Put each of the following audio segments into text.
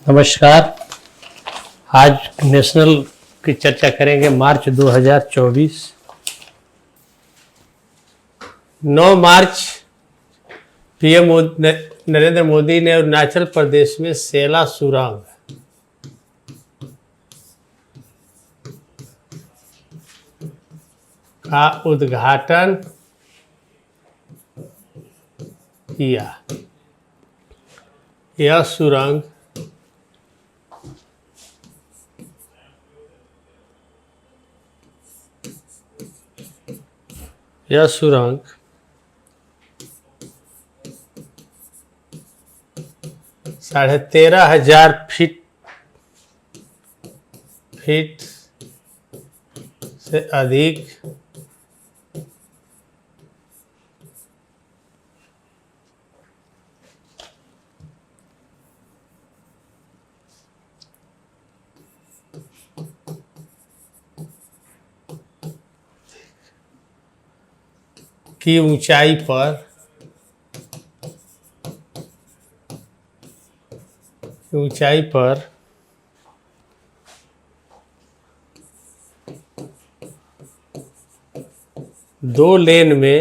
नमस्कार। आज नेशनल की चर्चा करेंगे। मार्च 2024 9 मार्च पीएम नरेंद्र मोदी ने अरुणाचल प्रदेश में सेला सुरंग का उद्घाटन किया। यह सुरंग 13,500 फीट से अधिक की ऊंचाई पर 2 लेन में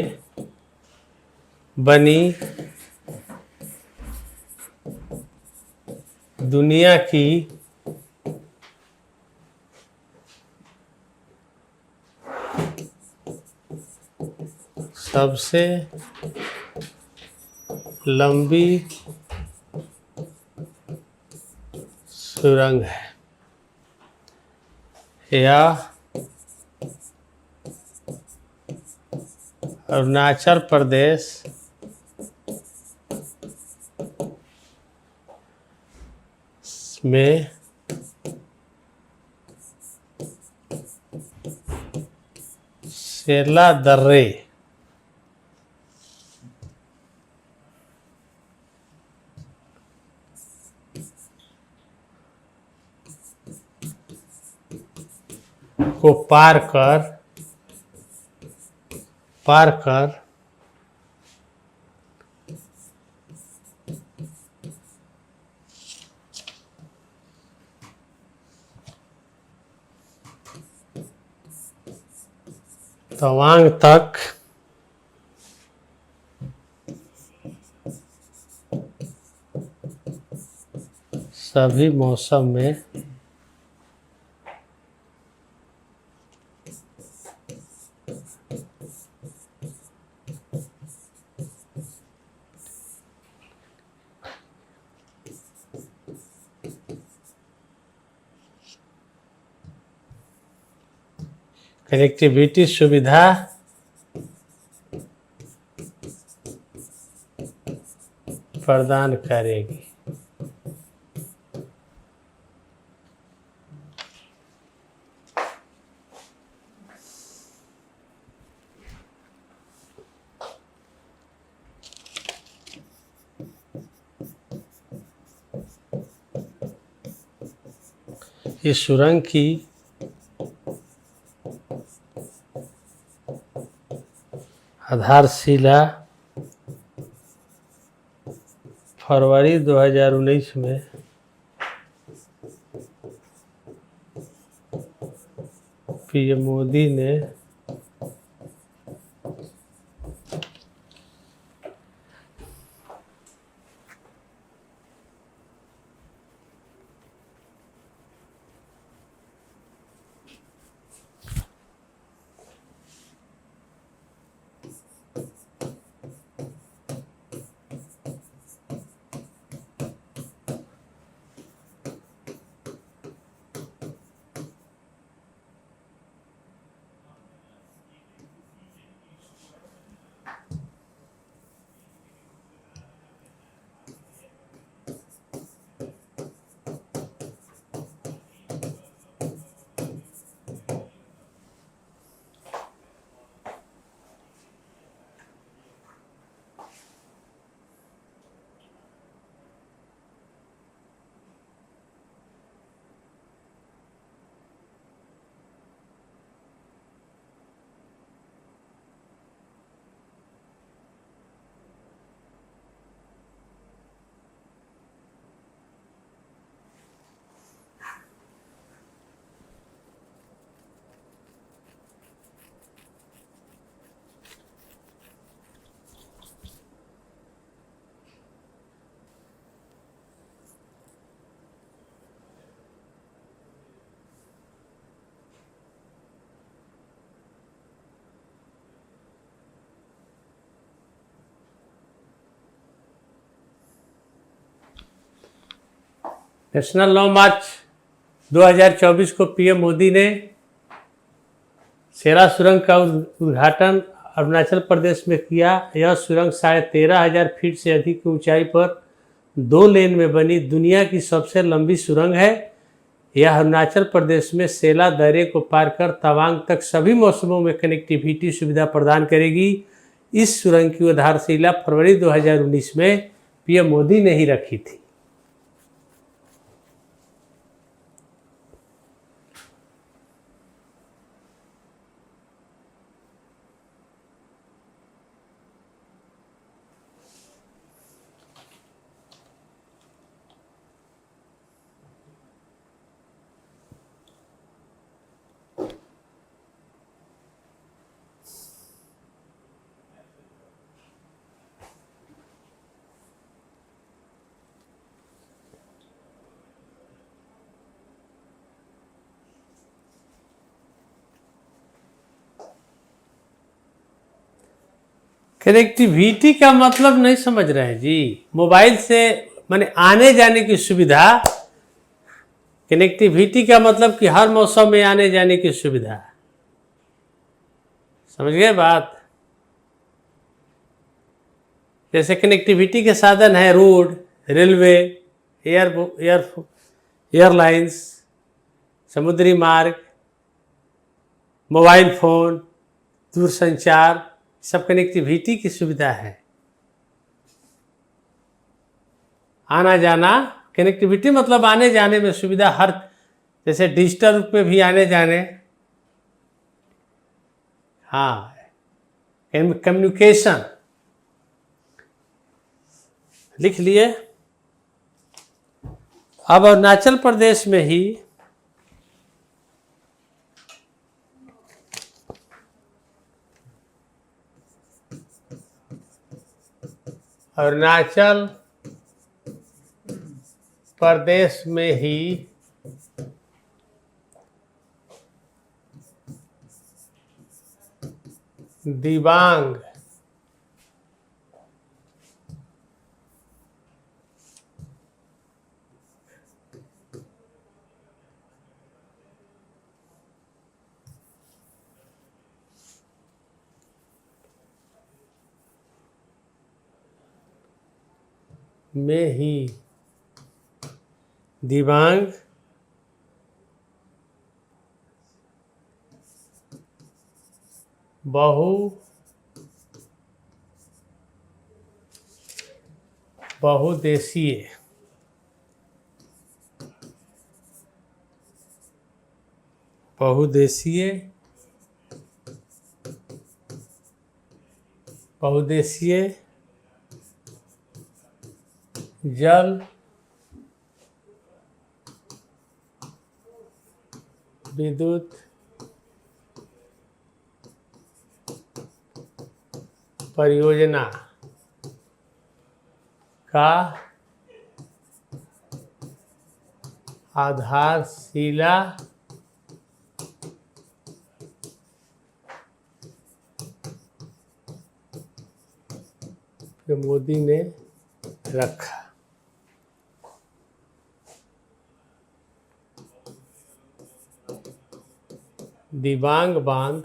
बनी दुनिया की सबसे लंबी सुरंग है। यह अरुणाचल प्रदेश में सेला दर्रे को पार कर तवांग तक सभी मौसम में कनेक्टिविटी सुविधा प्रदान करेगी। इस सुरंग की आधारशिला फरवरी 2019 में पीएम मोदी ने नेशनल 9 मार्च 2024 को पीएम मोदी ने शेरा सुरंग का उद्घाटन अरुणाचल प्रदेश में किया। यह सुरंग 13,500 फीट से अधिक की ऊंचाई पर 2 लेन में बनी दुनिया की सबसे लंबी सुरंग है। यह अरुणाचल प्रदेश में सेला दर्रे को पार कर तवांग तक सभी मौसमों में कनेक्टिविटी सुविधा प्रदान करेगी। इस सुरंग की आधारशिला फरवरी 2019 में पीएम मोदी ने ही रखी थी। कनेक्टिविटी का मतलब नहीं समझ रहे हैं जी। मोबाइल से माने आने जाने की सुविधा। कनेक्टिविटी का मतलब कि हर मौसम में आने जाने की सुविधा। समझ गए बात। जैसे कनेक्टिविटी के साधन है रोड, रेलवे, एयरलाइंस, समुद्री मार्ग, मोबाइल फोन, दूरसंचार, सब कनेक्टिविटी की सुविधा है। आना जाना, कनेक्टिविटी मतलब आने जाने में सुविधा। हर जैसे डिजिटल रूप में भी आने जाने, हाँ, कम्युनिकेशन। लिख लिए। अब अरुणाचल प्रदेश में ही अरुणाचल प्रदेश में ही दिबांग में ही दिबांग बहुदेशीय जल विद्युत परियोजना का आधारशिला मोदी ने रखा। दिबांग बांध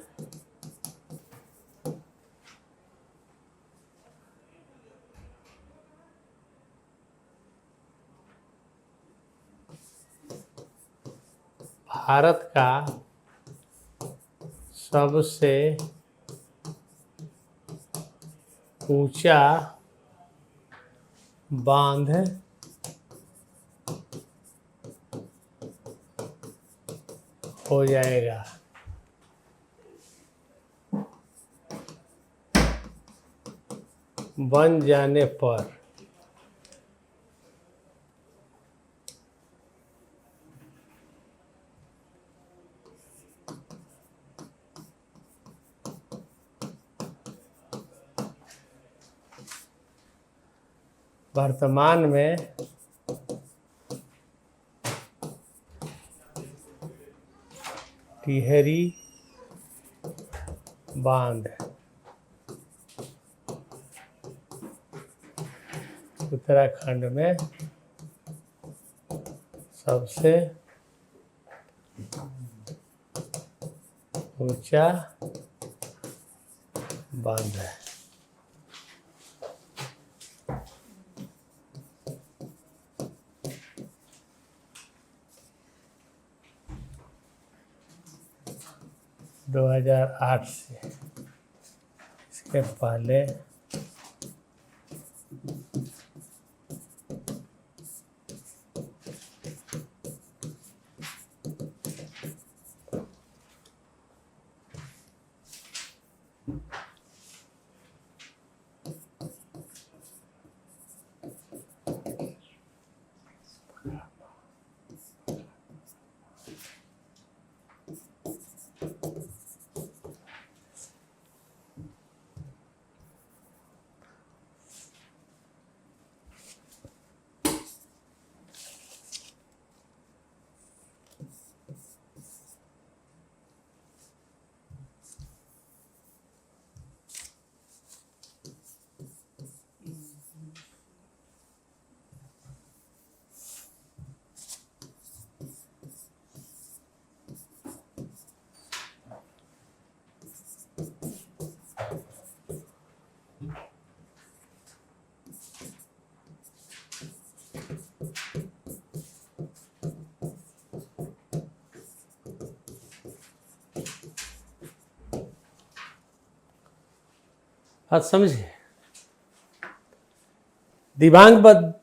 भारत का सबसे ऊंचा बांध हो जाएगा। बन जाने पर वर्तमान में टिहरी बांध उत्तराखंड में सबसे ऊंचा बांध है। दो 2008 से इसके पहले बात समझे। दिबांग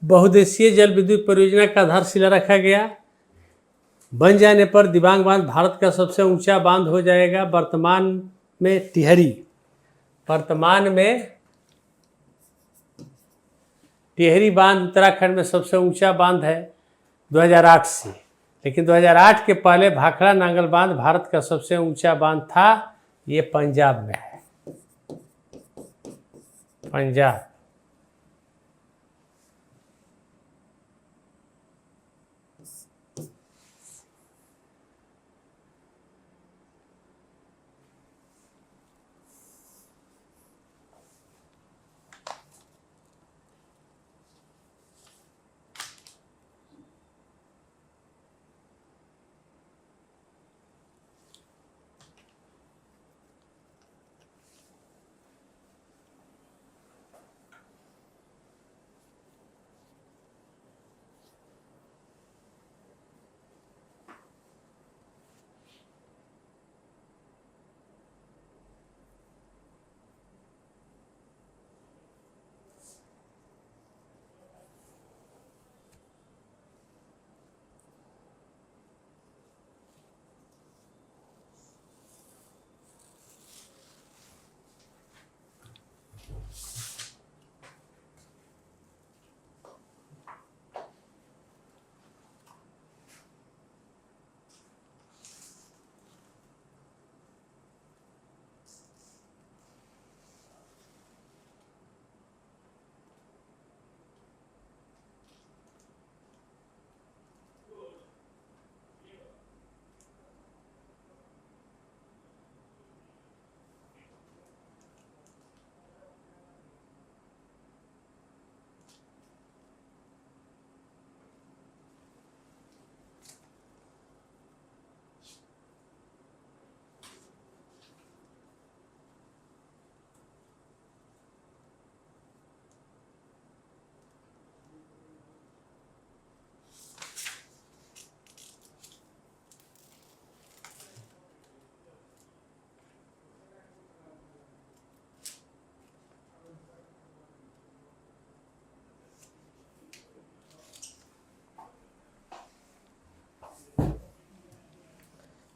बहुउद्देशीय जल विद्युत परियोजना का आधारशिला रखा गया। बन जाने पर दिबांग बांध भारत का सबसे ऊंचा बांध हो जाएगा। वर्तमान में टिहरी बांध उत्तराखंड में सबसे ऊंचा बांध है 2008 से, लेकिन 2008 के पहले भाखड़ा नांगल बांध भारत का सबसे ऊंचा बांध था। ये पंजाब में है, पंजाब।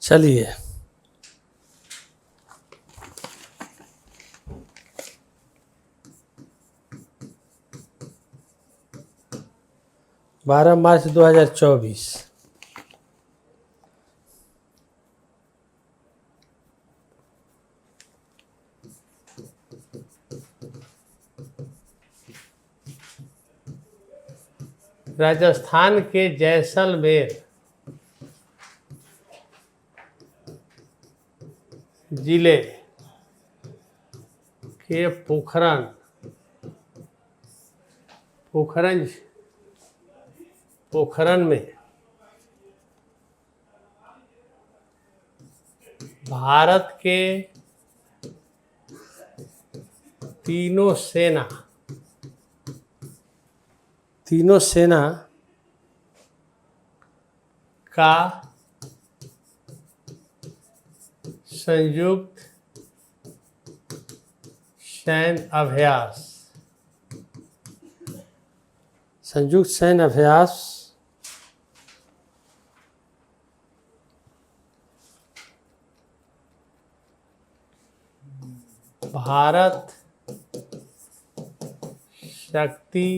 चलिए, बारह मार्च 2024 राजस्थान के जैसलमेर जिले के पोखरन में भारत के तीनों सेना का संयुक्त सैन्य अभ्यास भारत शक्ति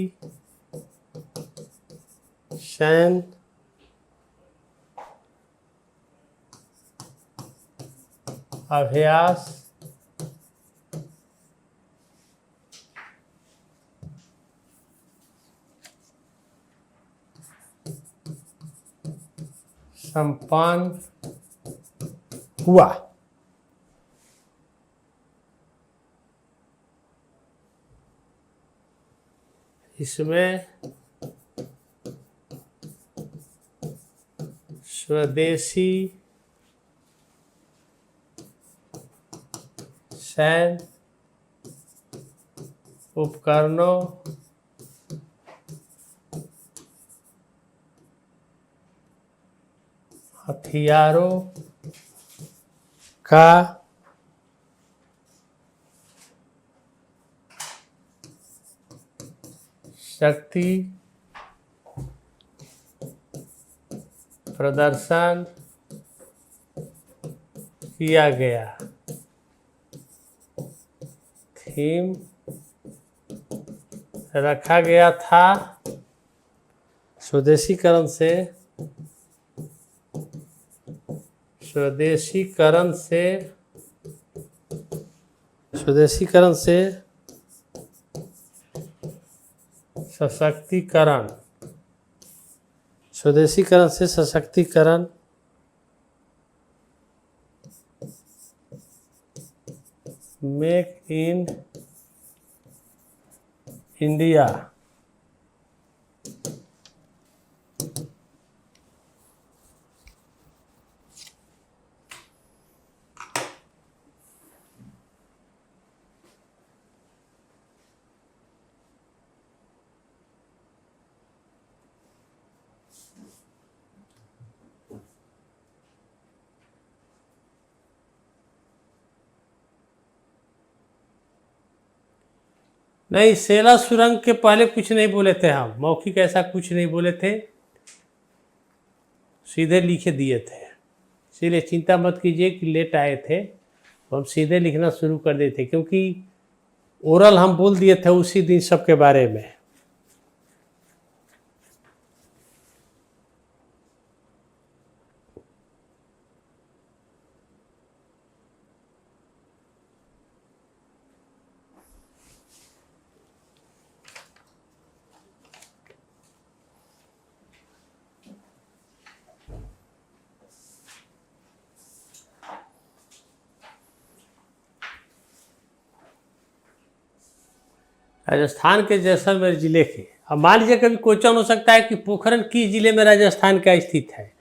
सैन्य अभ्यास संपन्न हुआ। इसमें स्वदेशी सैन्य उपकरणों हथियारों का शक्ति प्रदर्शन किया गया। थीम रखा गया था स्वदेशीकरण से सशक्तिकरण मेक इन इंडिया नहीं, सेला सुरंग के पहले कुछ नहीं बोले थे हम, मौखिक ऐसा कुछ नहीं बोले थे, सीधे लिखे दिए थे। इसीलिए चिंता मत कीजिए कि लेट आए थे, तो हम सीधे लिखना शुरू कर दिए थे, क्योंकि ओरल हम बोल दिए थे उसी दिन सबके बारे में। राजस्थान के जैसलमेर जिले के, अब मान लीजिए कभी क्वेश्चन हो सकता है कि पोखरण किस जिले में राजस्थान का स्थित है।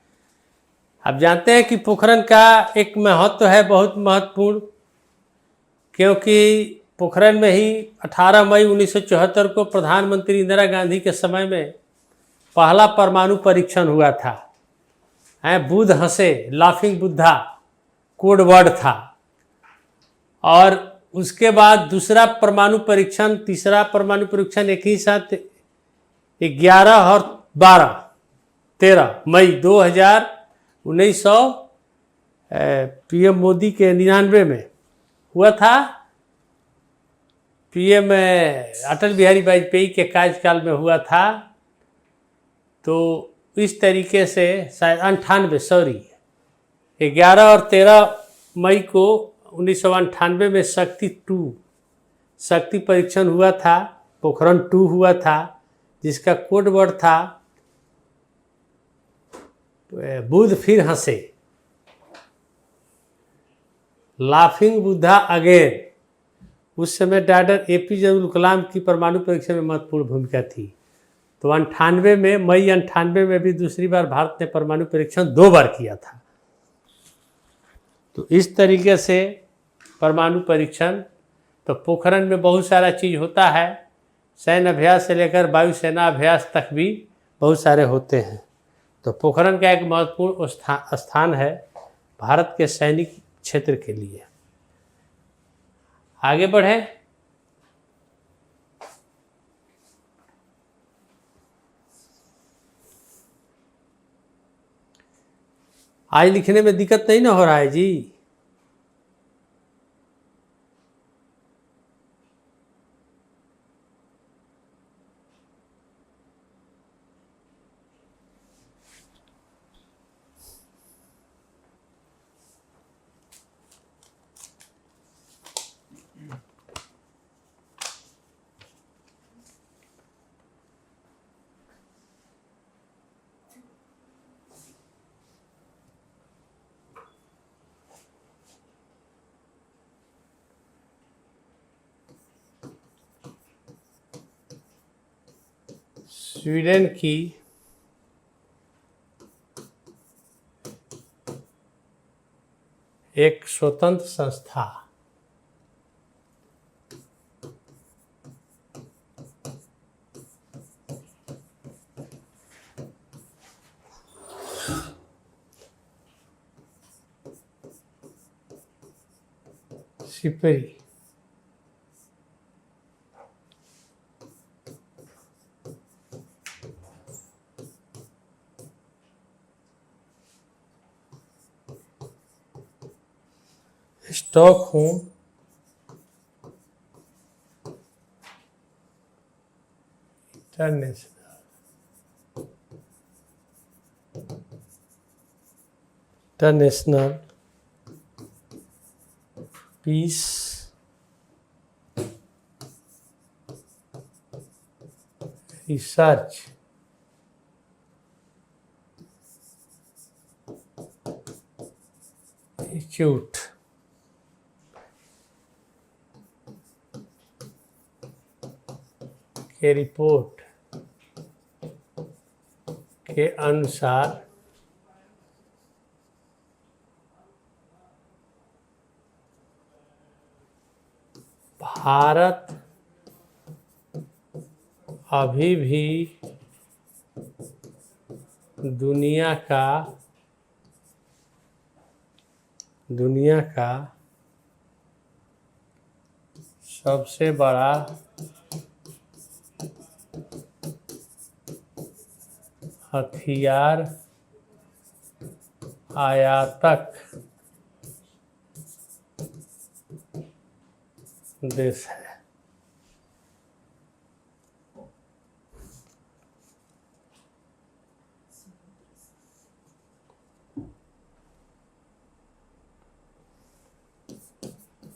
आप जानते हैं कि पोखरण का एक महत्व है बहुत महत्वपूर्ण, क्योंकि पोखरण में ही 18 मई 1974 को प्रधानमंत्री इंदिरा गांधी के समय में पहला परमाणु परीक्षण हुआ था। बुद्ध हंसे, लाफिंग बुद्धा कोड वर्ड था। और उसके बाद दूसरा परमाणु परीक्षण, तीसरा परमाणु परीक्षण एक ही साथ 11 और 13 मई 1900 पीएम मोदी के 99 में हुआ था। पीएम अटल बिहारी वाजपेयी के कार्यकाल में हुआ था। तो इस तरीके से शायद 11 और 13 मई को 1998 में शक्ति परीक्षण हुआ था, पोखरण 2 हुआ था, जिसका कोड वर्ड था बुद्ध फिर हंसे, लाफिंग बुद्धा अगेन। उस समय डॉक्टर एपीजे अब्दुल कलाम की परमाणु परीक्षण में महत्वपूर्ण भूमिका थी। तो 98 में, मई 98 में भी दूसरी बार भारत ने परमाणु परीक्षण 2 बार किया था। तो इस तरीके से परमाणु परीक्षण, तो पोखरण में बहुत सारा चीज़ होता है, सैन्य अभ्यास से लेकर वायुसेना अभ्यास तक भी बहुत सारे होते हैं। तो पोखरण का एक महत्वपूर्ण स्थान है भारत के सैनिक क्षेत्र के लिए। आगे बढ़े। आज लिखने में दिक्कत नहीं ना हो रहा है जी? स्वीडन की एक स्वतंत्र संस्था SIPRI Stockholm International Peace Research Institute के रिपोर्ट के अनुसार भारत अभी भी दुनिया का सबसे बड़ा हथियार आयातक देश है।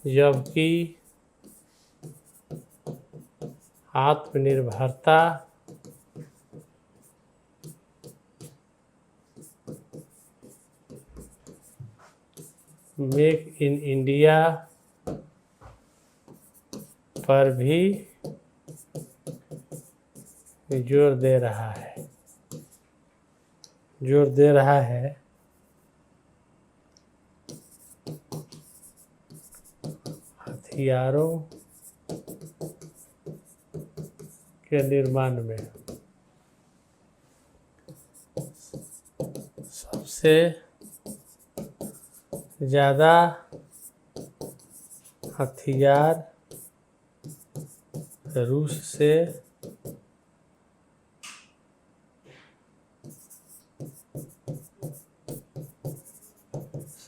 जबकि आत्मनिर्भरता मेक इन इंडिया पर भी जोर दे रहा है। हथियारों के निर्माण में सबसे ज़्यादा हथियार रूस से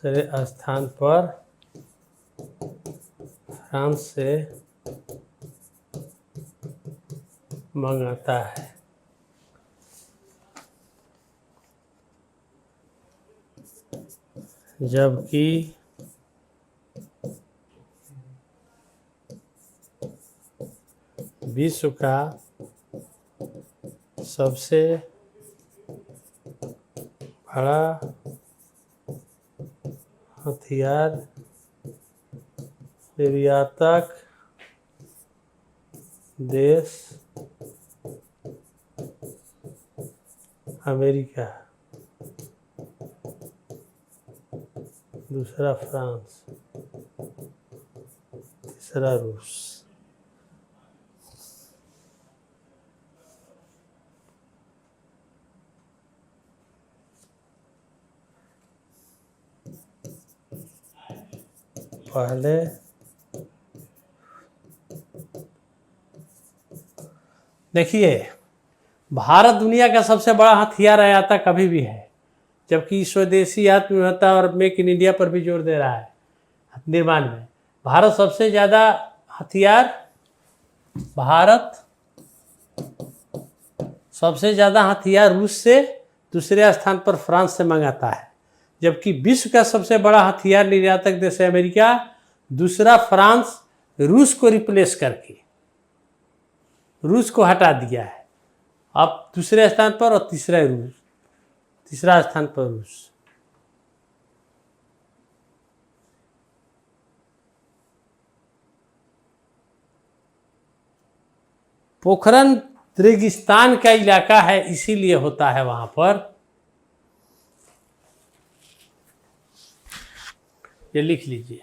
दूसरे स्थान पर फ्रांस से मंगाता है। जबकि विश्व का सबसे बड़ा हथियार निर्यातक देश अमेरिका। दूसरा फ्रांस, तीसरा रूस। पहले देखिए, भारत दुनिया का सबसे बड़ा हथियार आयातक कभी भी है, जबकि स्वदेशी आत्मनिर्भरता और मेक इन इंडिया पर भी जोर दे रहा है निर्माण में। भारत सबसे ज़्यादा हथियार रूस से, दूसरे स्थान पर फ्रांस से मंगाता है, जबकि विश्व का सबसे बड़ा हथियार निर्यातक देश है अमेरिका, दूसरा फ्रांस, रूस को रिप्लेस करके, रूस को हटा दिया है। अब दूसरे स्थान पर और तीसरा स्थान पर रूस। पोखरन रेगिस्तान का इलाका है, इसीलिए होता है वहां पर। ये लिख लीजिए।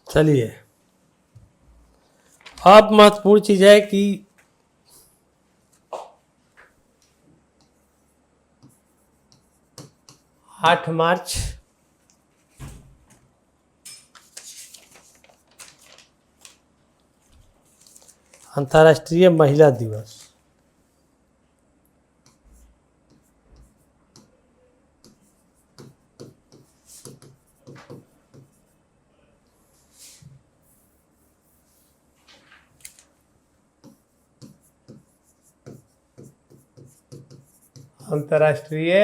चलिए, अब महत्वपूर्ण चीज है कि 8 मार्च अंतर्राष्ट्रीय महिला दिवस। अंतर्राष्ट्रीय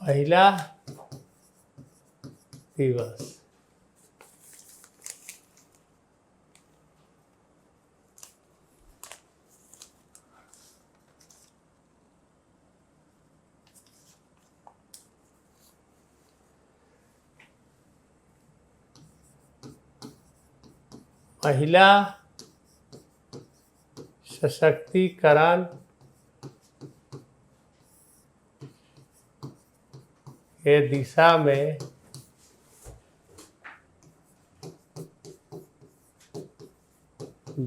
महिला दिवस। महिला सशक्तिकरण के दिशा में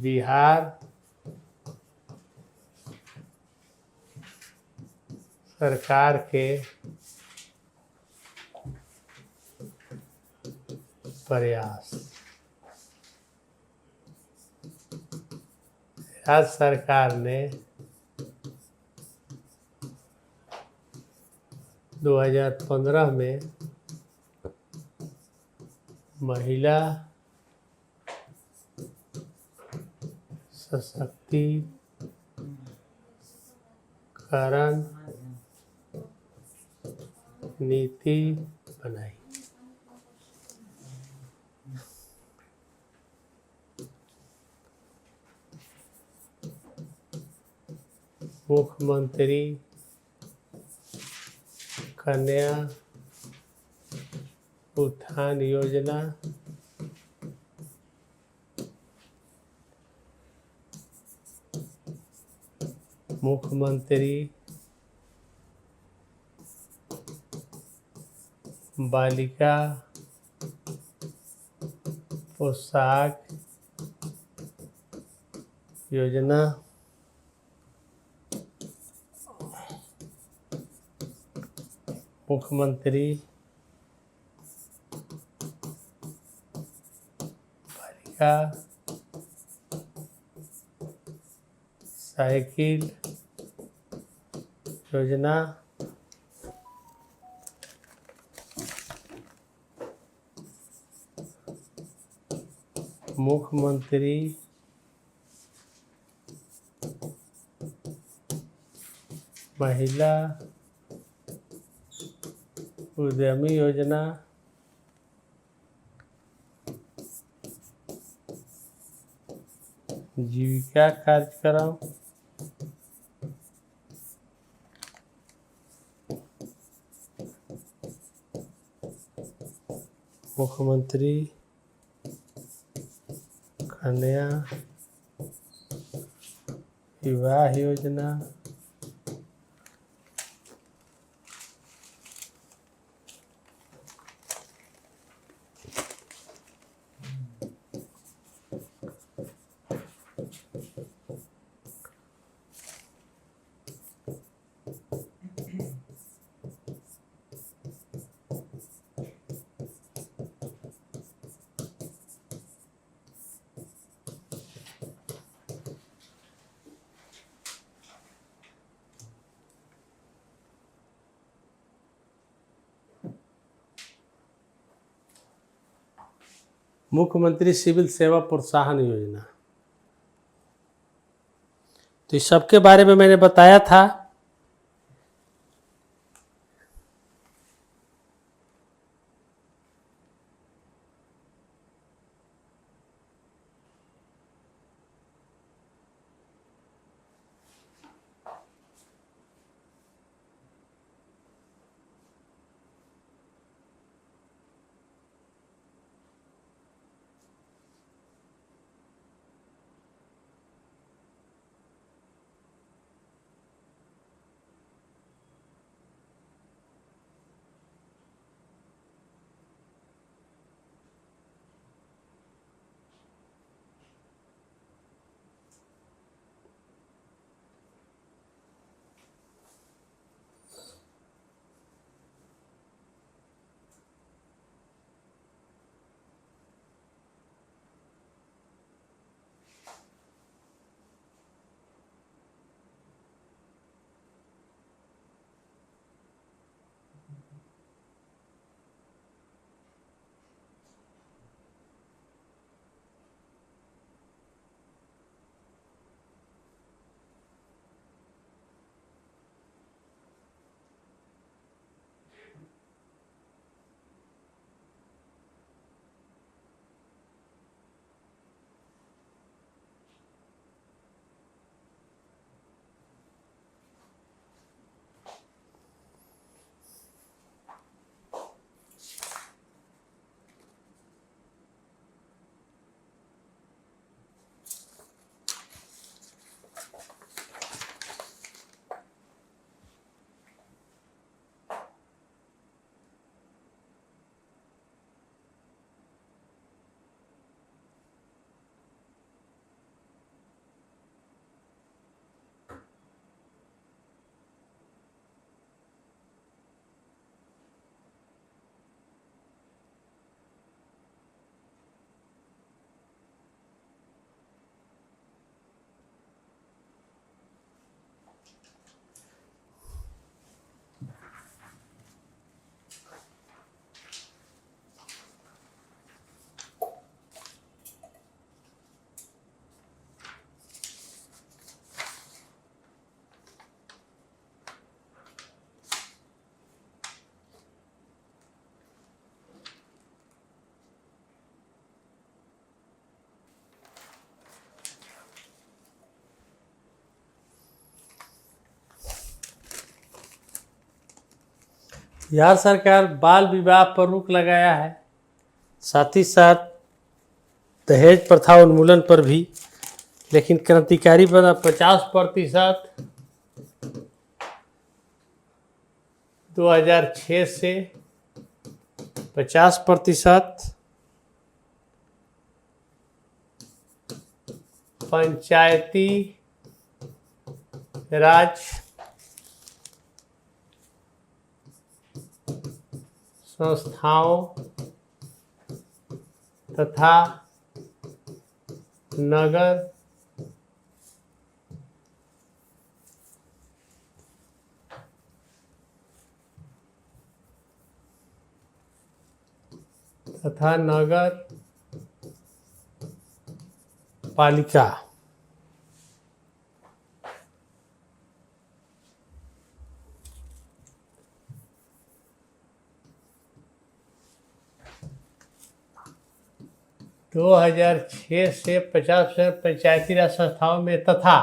बिहार सरकार के प्रयास। राज्य सरकार ने 2015 में महिला सशक्तिकरण नीति बनाई। मुख्यमंत्री कन्या उत्थान योजना, मुख्यमंत्री बालिका पोशाक योजना, मुख्यमंत्री बालिका साइकिल योजना, मुख्यमंत्री महिला उद्यमी योजना, जीविका कार्यक्रम, मुख्यमंत्री कन्या विवाह योजना, मुख्यमंत्री सिविल सेवा प्रोत्साहन योजना। तो इस सब के बारे में मैंने बताया था। बिहार सरकार बाल विवाह पर रोक लगाया है, साथ ही साथ दहेज प्रथा उन्मूलन पर भी। लेकिन क्रांतिकारी बना 50% 2006 से 50% पंचायती राज संस्थाओं तथा नगर पालिका 2006 से 50% पंचायती राज संस्थाओं में तथा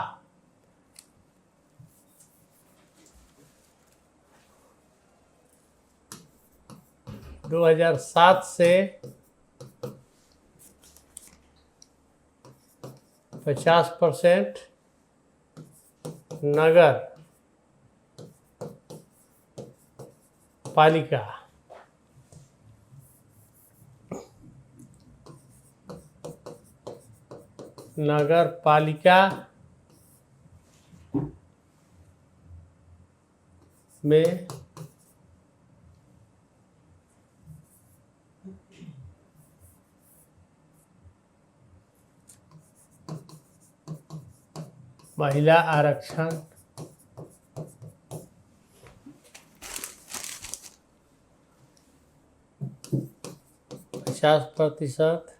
2007 से 50% नगर पालिका में महिला आरक्षण 50%,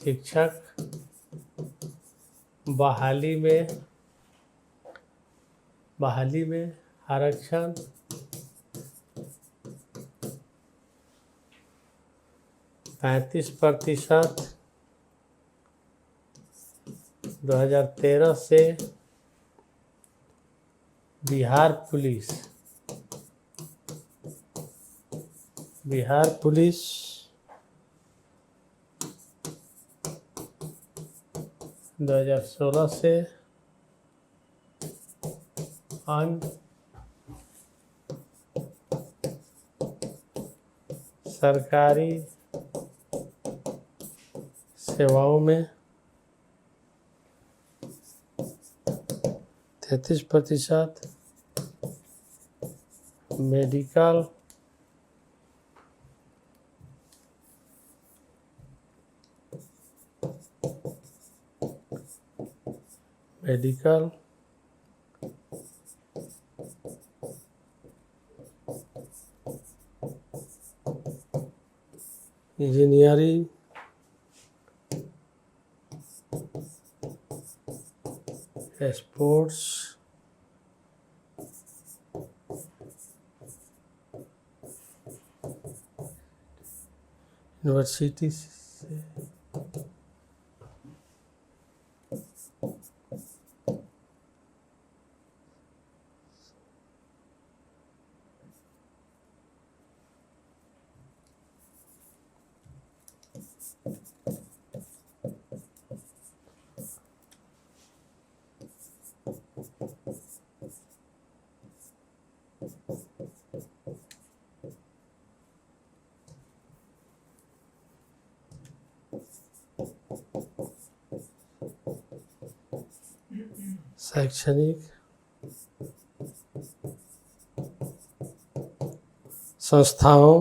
शिक्षक बहाली में आरक्षण 35%, 2013 से बिहार पुलिस 2016 से अन्य सरकारी सेवाओं में 33%, मेडिकल इंजीनियरिंग स्पोर्ट्स यूनिवर्सिटी से शैक्षणिक संस्थाओं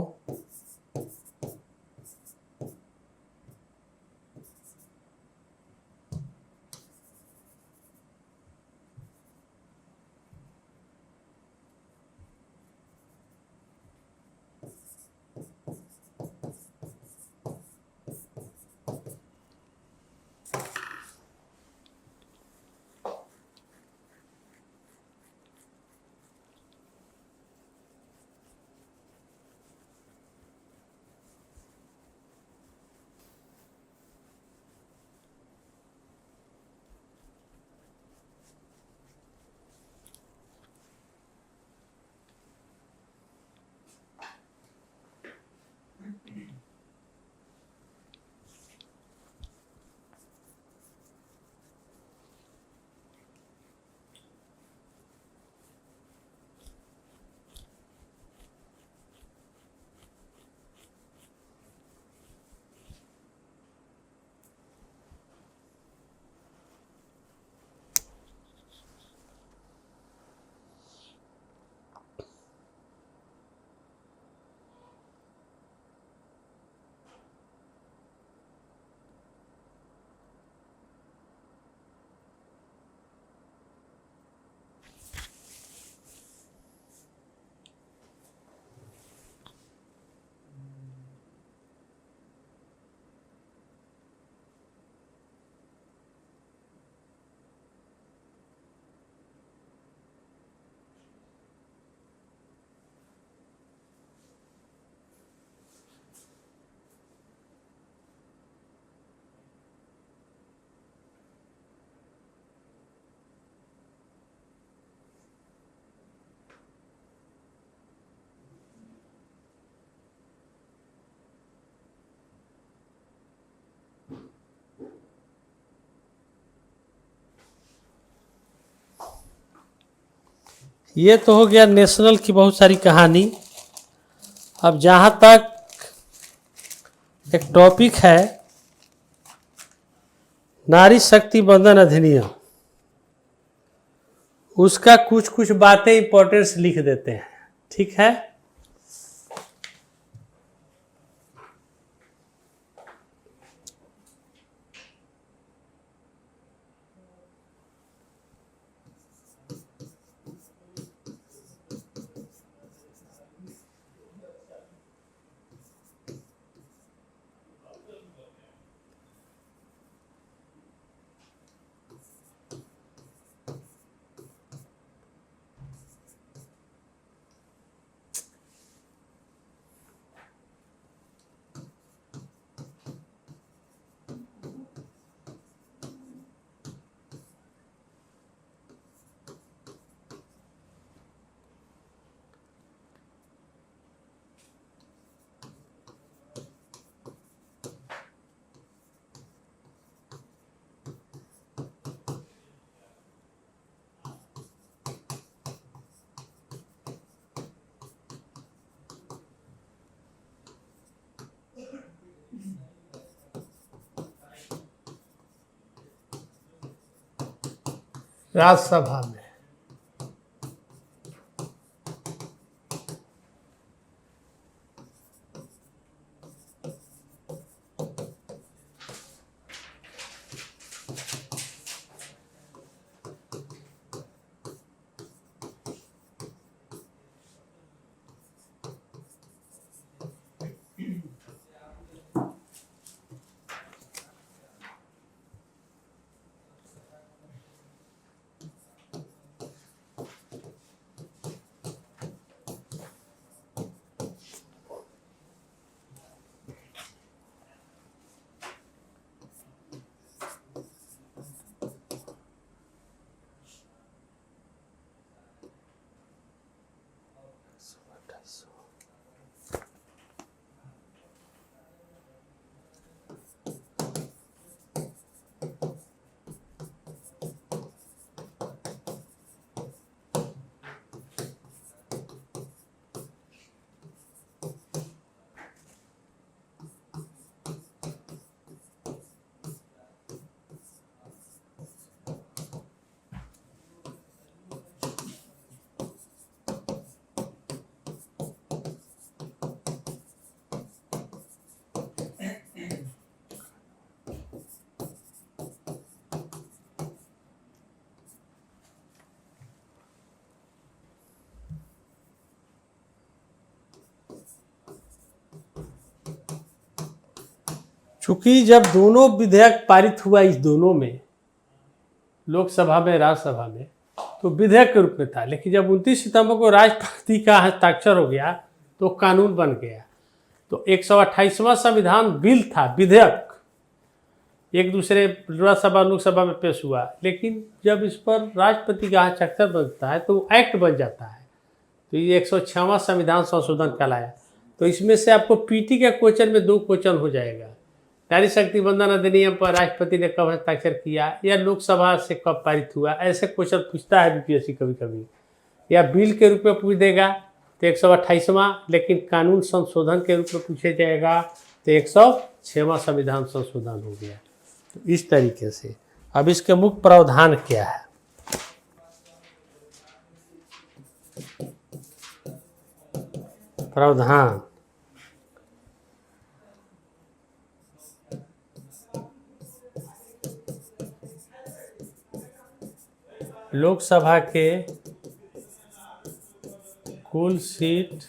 ये तो हो गया नेशनल की बहुत सारी कहानी। अब जहाँ तक एक टॉपिक है नारी शक्ति बंधन अधिनियम, उसका कुछ कुछ बातें इंपॉर्टेंस लिख देते हैं, ठीक है। राज्यसभा में चूंकि जब दोनों विधेयक पारित हुआ, इस दोनों में, लोकसभा में राज्यसभा में, तो विधेयक के रूप में था, लेकिन जब 29 सितंबर को राष्ट्रपति का हस्ताक्षर हो गया तो कानून बन गया। तो 128वां संविधान बिल था, विधेयक, एक दूसरे राज्यसभा लोकसभा में पेश हुआ, लेकिन जब इस पर राष्ट्रपति का हस्ताक्षर बनता है तो एक्ट बन जाता है। तो ये 106वां संविधान संशोधन कहलाया। तो इसमें से आपको पीटी के क्वेश्चन में 2 क्वेश्चन हो जाएगा। नारी शक्ति बंधन अधिनियम पर राष्ट्रपति ने कब हस्ताक्षर किया, या लोकसभा से कब पारित हुआ, ऐसे क्वेश्चन पूछता है यूपीएससी कभी कभी। या बिल के रूप में पूछ देगा तो 128वां, लेकिन कानून संशोधन के रूप में पूछे जाएगा तो 106वां संविधान संशोधन हो गया। तो इस तरीके से अब इसके मुख्य प्रावधान क्या है। प्रावधान, लोकसभा के कुल सीट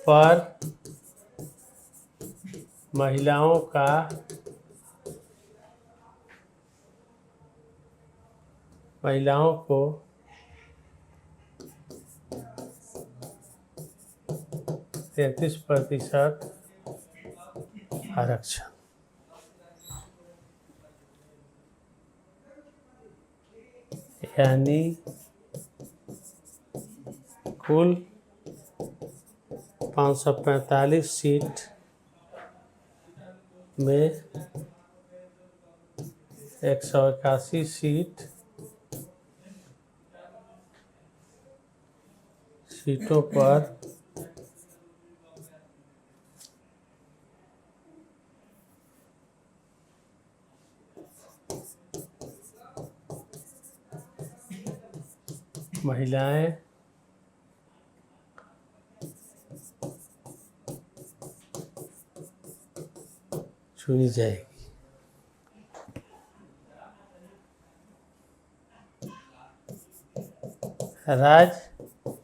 पर महिलाओं को 33% आरक्षण। यानी कुल 545 सीट में 181 सीटों पर महिलाएं चुनी जाएगी। राज्य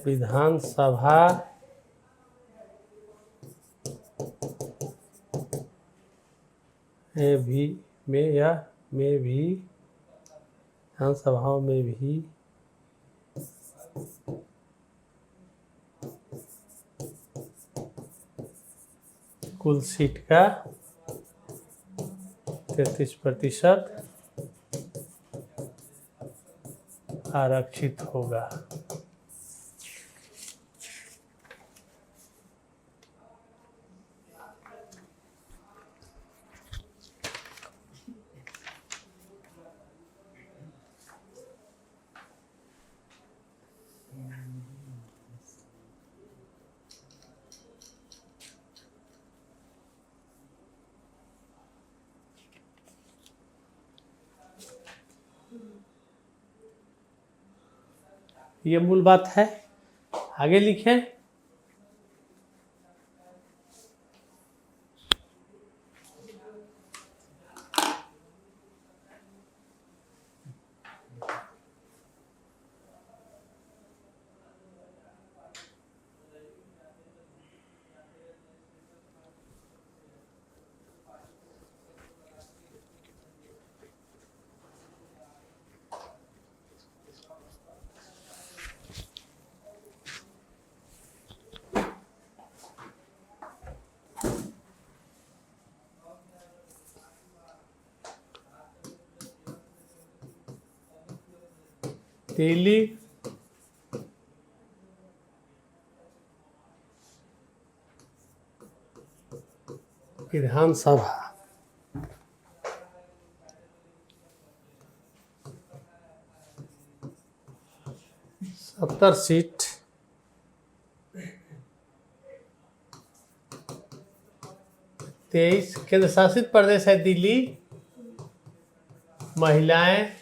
विधानसभा में भी विधानसभाओं में भी कुल सीट का 33% आरक्षित होगा। ये मूल बात है। आगे लिखें। दिल्ली विधानसभा 70 सीट तेईस केंद्र शासित प्रदेश है दिल्ली। महिलाएं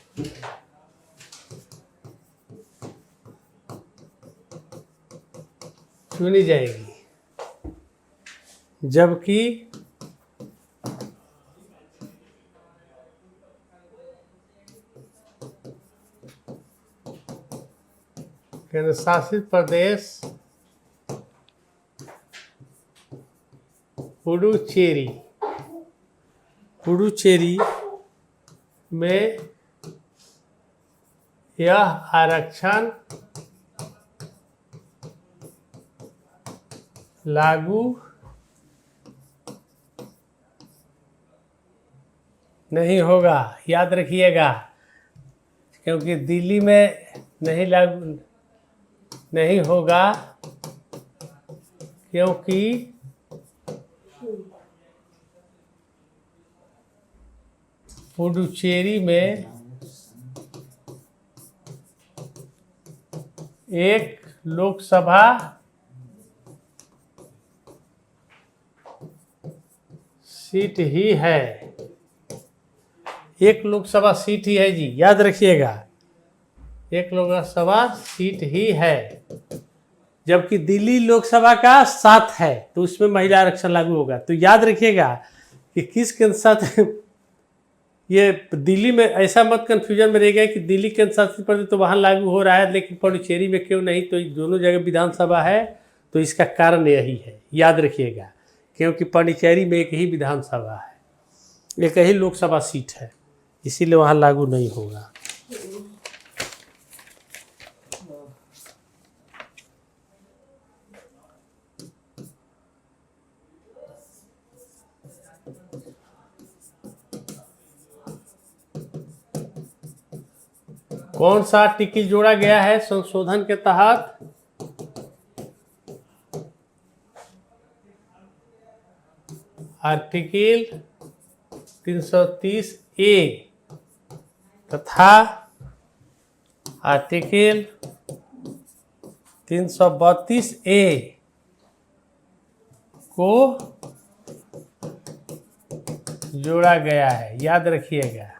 चुनी जाएगी, जबकि केंद्र शासित प्रदेश पुडुचेरी में यह आरक्षण लागू नहीं होगा। याद रखिएगा, क्योंकि दिल्ली में लागू नहीं होगा, क्योंकि पुडुचेरी में एक लोकसभा सीट ही है। एक लोकसभा सीट ही है जी, याद रखिएगा, एक लोकसभा सीट ही है, जबकि दिल्ली लोकसभा का 7 है, तो उसमें महिला आरक्षण लागू होगा। तो याद रखिएगा कि किस केंद्र शासित, ये दिल्ली में ऐसा मत कंफ्यूजन में रह गया कि दिल्ली केंद्र शासित प्रदेश तो वहाँ लागू हो रहा है, लेकिन पुडुचेरी में क्यों नहीं। तो दोनों जगह विधानसभा है, तो इसका कारण यही है, याद रखिएगा, क्योंकि पुडुचेरी में एक ही विधानसभा है, एक ही लोकसभा सीट है, इसीलिए वहाँ लागू नहीं होगा। कौन सा आर्टिकल जोड़ा गया है संशोधन के तहत? आर्टिकल 330A तथा आर्टिकल 332A को जोड़ा गया है, याद रखिएगा।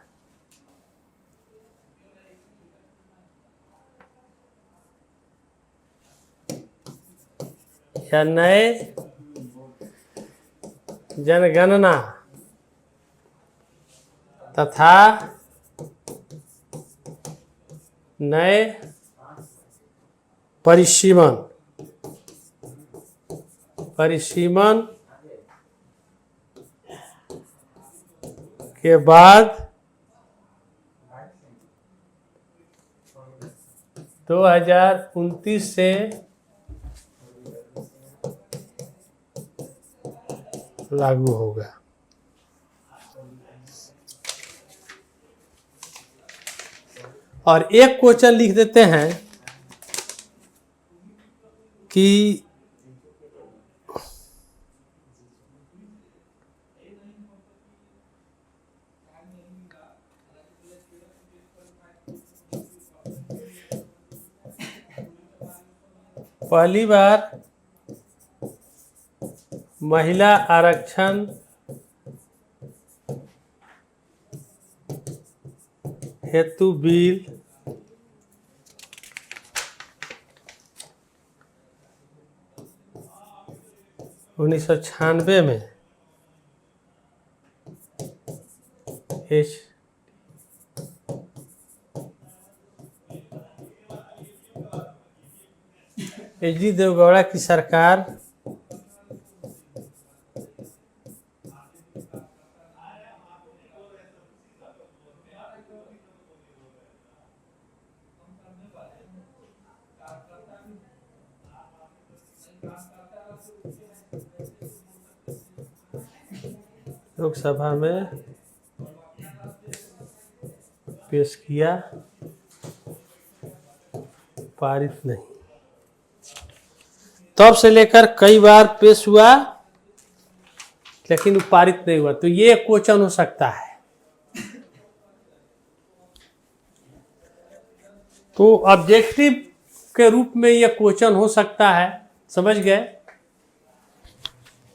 या नए जनगणना तथा नए परिसीमन के बाद 2029 से लागू होगा। और एक क्वेश्चन लिख देते हैं कि पहली बार महिला आरक्षण हेतु बिल 1996 में एच.डी. देवगौड़ा की सरकार लोकसभा में पेश किया, पारित नहीं। तब से लेकर कई बार पेश हुआ लेकिन पारित नहीं हुआ। तो ये क्वेश्चन हो सकता है। तो ऑब्जेक्टिव के रूप में यह क्वेश्चन हो सकता है, समझ गए?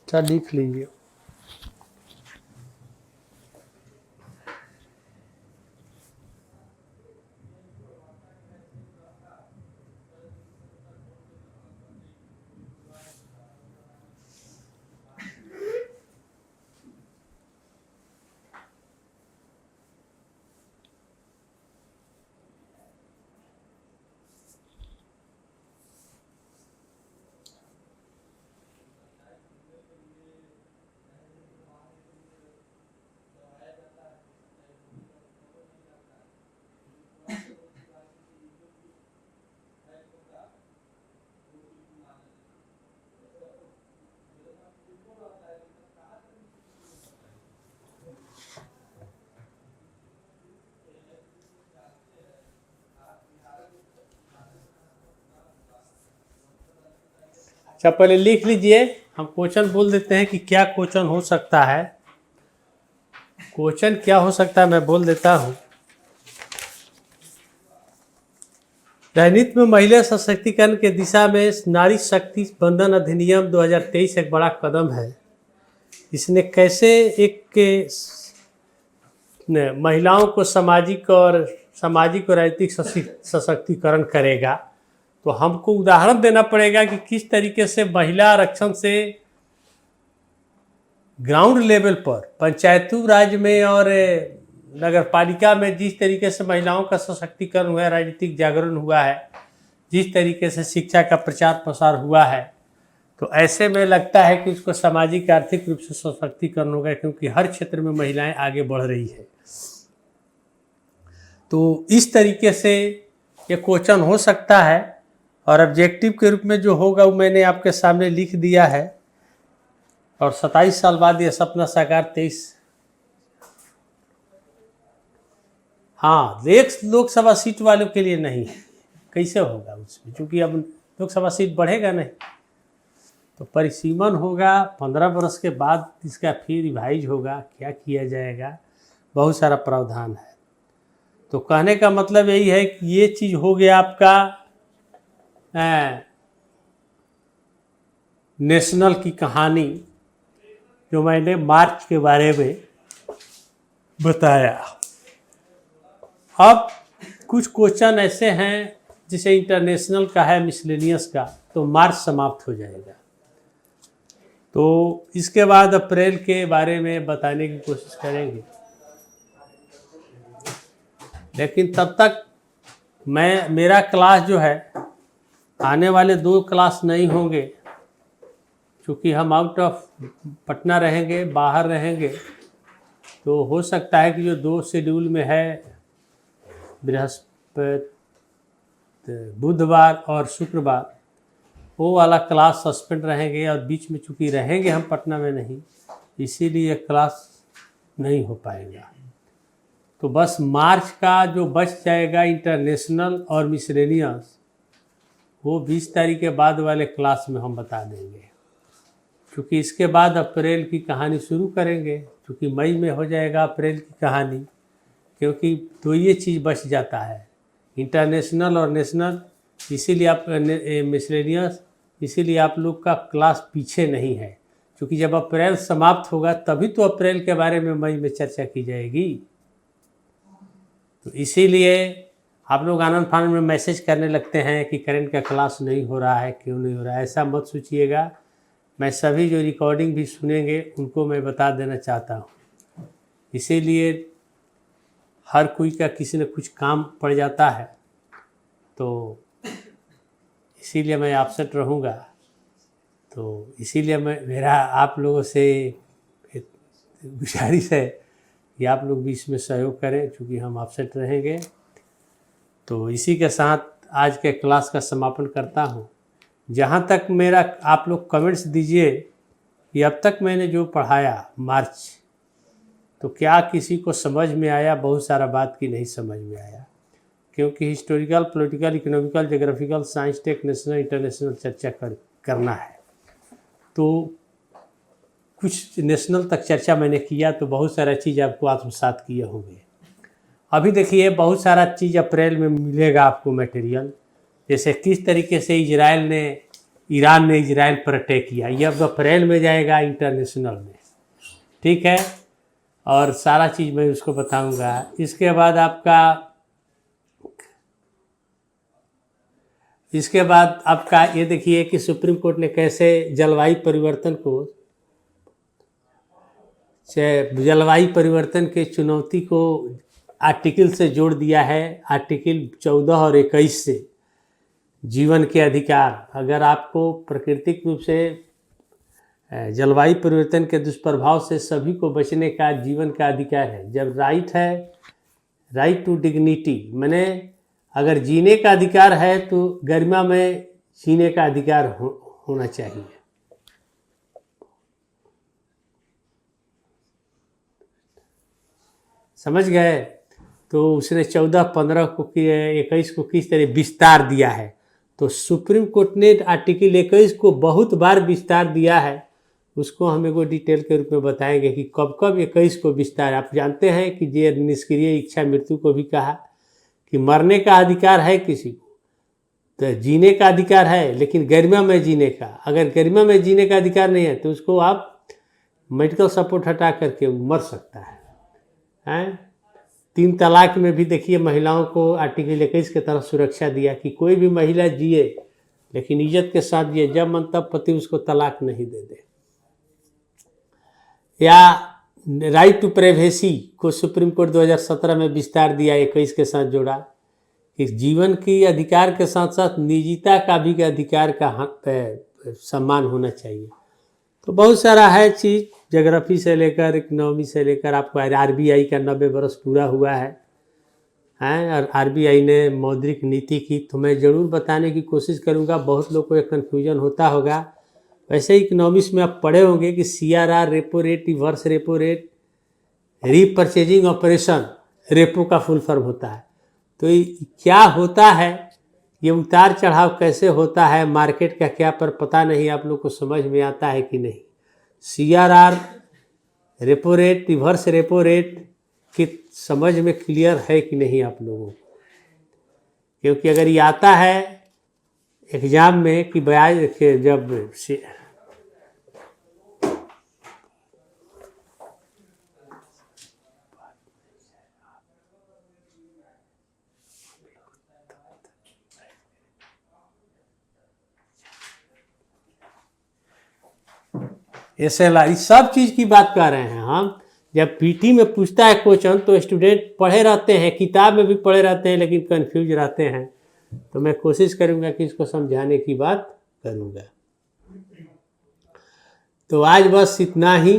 चल लिख लीजिए। अच्छा, पहले लिख लीजिए। हम क्वेश्चन बोल देते हैं कि क्या क्वेश्चन हो सकता है। क्वेश्चन क्या हो सकता है मैं बोल देता हूं। राजनीति में महिला सशक्तिकरण के दिशा में नारी शक्ति बंधन अधिनियम 2023 एक बड़ा कदम है। इसने कैसे महिलाओं को सामाजिक और राजनीतिक सशक्तिकरण करेगा। तो हमको उदाहरण देना पड़ेगा कि किस तरीके से महिला आरक्षण से ग्राउंड लेवल पर पंचायती राज में और नगर पालिका में जिस तरीके से महिलाओं का सशक्तिकरण हुआ है, राजनीतिक जागरण हुआ है, जिस तरीके से शिक्षा का प्रचार प्रसार हुआ है, तो ऐसे में लगता है कि इसको सामाजिक आर्थिक रूप से सशक्तिकरण होगा, क्योंकि हर क्षेत्र में महिलाएं आगे बढ़ रही है। तो इस तरीके से ये क्वेश्चन हो सकता है। और ऑब्जेक्टिव के रूप में जो होगा वो मैंने आपके सामने लिख दिया है। और 27 साल बाद ये सपना साकार 23। हाँ, एक लोकसभा सीट वालों के लिए नहीं है, कैसे होगा उसमें, क्योंकि अब लोकसभा सीट बढ़ेगा नहीं। तो परिसीमन होगा 15 वर्ष के बाद, इसका फिर रिवाइज होगा, क्या किया जाएगा, बहुत सारा प्रावधान है। तो कहने का मतलब यही है कि ये चीज़ हो गया आपका नेशनल की कहानी, जो मैंने मार्च के बारे में बताया। अब कुछ क्वेश्चन ऐसे हैं जिसे इंटरनेशनल का है, मिसलेनियस का, तो मार्च समाप्त हो जाएगा। तो इसके बाद अप्रैल के बारे में बताने की कोशिश करेंगे, लेकिन तब तक मेरा क्लास जो है, आने वाले 2 क्लास नहीं होंगे, क्योंकि हम आउट ऑफ पटना रहेंगे, बाहर रहेंगे। तो हो सकता है कि जो 2 शेड्यूल में है, बृहस्पति, बुधवार और शुक्रवार, वो वाला क्लास सस्पेंड रहेंगे, और बीच में चूँकि रहेंगे हम पटना में नहीं, इसीलिए क्लास नहीं हो पाएगा। तो बस मार्च का जो बच जाएगा इंटरनेशनल और मिसलेनियस, वो 20 तारीख के बाद वाले क्लास में हम बता देंगे, क्योंकि इसके बाद अप्रैल की कहानी शुरू करेंगे, क्योंकि मई में हो जाएगा अप्रैल की कहानी, क्योंकि तो ये चीज़ बच जाता है, इंटरनेशनल और नेशनल। इसीलिए आप मिसलेनियस, इसीलिए आप लोग का क्लास पीछे नहीं है, क्योंकि जब अप्रैल समाप्त होगा तभी तो अप्रैल के बारे में मई में चर्चा की जाएगी। तो इसीलिए आप लोग आनंद फानंद में मैसेज करने लगते हैं कि करंट का क्लास नहीं हो रहा है, क्यों नहीं हो रहा है। ऐसा मत सोचिएगा, मैं सभी जो रिकॉर्डिंग भी सुनेंगे उनको मैं बता देना चाहता हूँ। इसीलिए हर कोई का किसी न कुछ काम पड़ जाता है, तो इसीलिए मैं एब्सेंट रहूँगा। तो इसीलिए मेरा आप लोगों से गुजारिश है कि आप लोग भी इसमें सहयोग करें, क्योंकि हम एब्सेंट रहेंगे। तो इसी के साथ आज के क्लास का समापन करता हूँ। जहाँ तक मेरा, आप लोग कमेंट्स दीजिए कि अब तक मैंने जो पढ़ाया मार्च, तो क्या किसी को समझ में आया। बहुत सारा बात की नहीं समझ में आया, क्योंकि historical, political, economical, geographical, science, tech, national, international चर्चा करना है। तो कुछ नेशनल तक चर्चा मैंने किया, तो बहुत सारा चीज़ आपको आत्मसात किए होंगे। अभी देखिए, बहुत सारा चीज़ अप्रैल में मिलेगा आपको मटेरियल, जैसे किस तरीके से ईरान ने इजराइल पर अटैक किया, ये अब अप्रैल में जाएगा इंटरनेशनल में, ठीक है। और सारा चीज़ मैं उसको बताऊंगा। इसके बाद आपका ये देखिए कि सुप्रीम कोर्ट ने कैसे जलवायु परिवर्तन के चुनौती को आर्टिकल से जोड़ दिया है। आर्टिकल 14 और 21 से जीवन के अधिकार, अगर आपको प्राकृतिक रूप से जलवायु परिवर्तन के दुष्प्रभाव से सभी को बचने का जीवन का अधिकार है। जब राइट टू डिग्निटी, मैंने अगर जीने का अधिकार है तो गरिमा में जीने का अधिकार होना चाहिए। समझ गए। तो उसने 14, 15 को 21 को किस तरह विस्तार दिया है। तो सुप्रीम कोर्ट ने आर्टिकल 21 को बहुत बार विस्तार दिया है, उसको हम एक डिटेल के रूप में बताएंगे कि कब कब 21 को विस्तार। आप जानते हैं कि ये निष्क्रिय इच्छा मृत्यु को भी कहा कि मरने का अधिकार है किसी को, तो जीने का अधिकार है, लेकिन गरिमा में जीने का, अगर गरिमा में जीने का अधिकार नहीं है तो उसको आप मेडिकल सपोर्ट हटा करके मर सकता है। 3 तलाक में भी देखिए महिलाओं को आर्टिकल 21 के तरफ सुरक्षा दिया कि कोई भी महिला जिए लेकिन इज्जत के साथ जिए, जब मन तब पति उसको तलाक नहीं दे दे। या राइट टू प्राइवेसी को सुप्रीम कोर्ट 2017 में विस्तार दिया, 21 के साथ जोड़ा कि जीवन की अधिकार के साथ साथ निजता का भी अधिकार का सम्मान होना चाहिए। तो बहुत सारा है चीज़, ज्योग्राफी से लेकर इकोनॉमी से लेकर आपको RBI का 90 वर्ष पूरा हुआ है और RBI ने मौद्रिक नीति की, तो मैं ज़रूर बताने की कोशिश करूँगा। बहुत लोग को एक कन्फ्यूजन होता होगा। वैसे इकोनॉमिक्स में आप पढ़े होंगे कि CRR, repo rate, reverse repo rate, repurchasing operation, repo का फुल फॉर्म होता है। तो क्या होता है ये उतार चढ़ाव कैसे होता है मार्केट का क्या पर पता नहीं आप लोग को समझ में आता है कि नहीं। CRR, repo rate, reverse repo rate की समझ में क्लियर है कि नहीं आप लोगों को, क्योंकि अगर ये आता है एग्जाम में कि ब्याज के जब SLR इस सब चीज़ की बात कर रहे हैं हम। जब PT में पूछता है क्वेश्चन तो स्टूडेंट पढ़े रहते हैं, किताब में भी पढ़े रहते हैं, लेकिन कंफ्यूज रहते हैं। तो मैं कोशिश करूंगा कि इसको समझाने की बात करूंगा। तो आज बस इतना ही।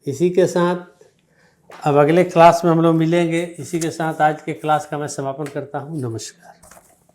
इसी के साथ अब अगले क्लास में हम लोग मिलेंगे। इसी के साथ आज के क्लास का मैं समापन करता हूँ। नमस्कार।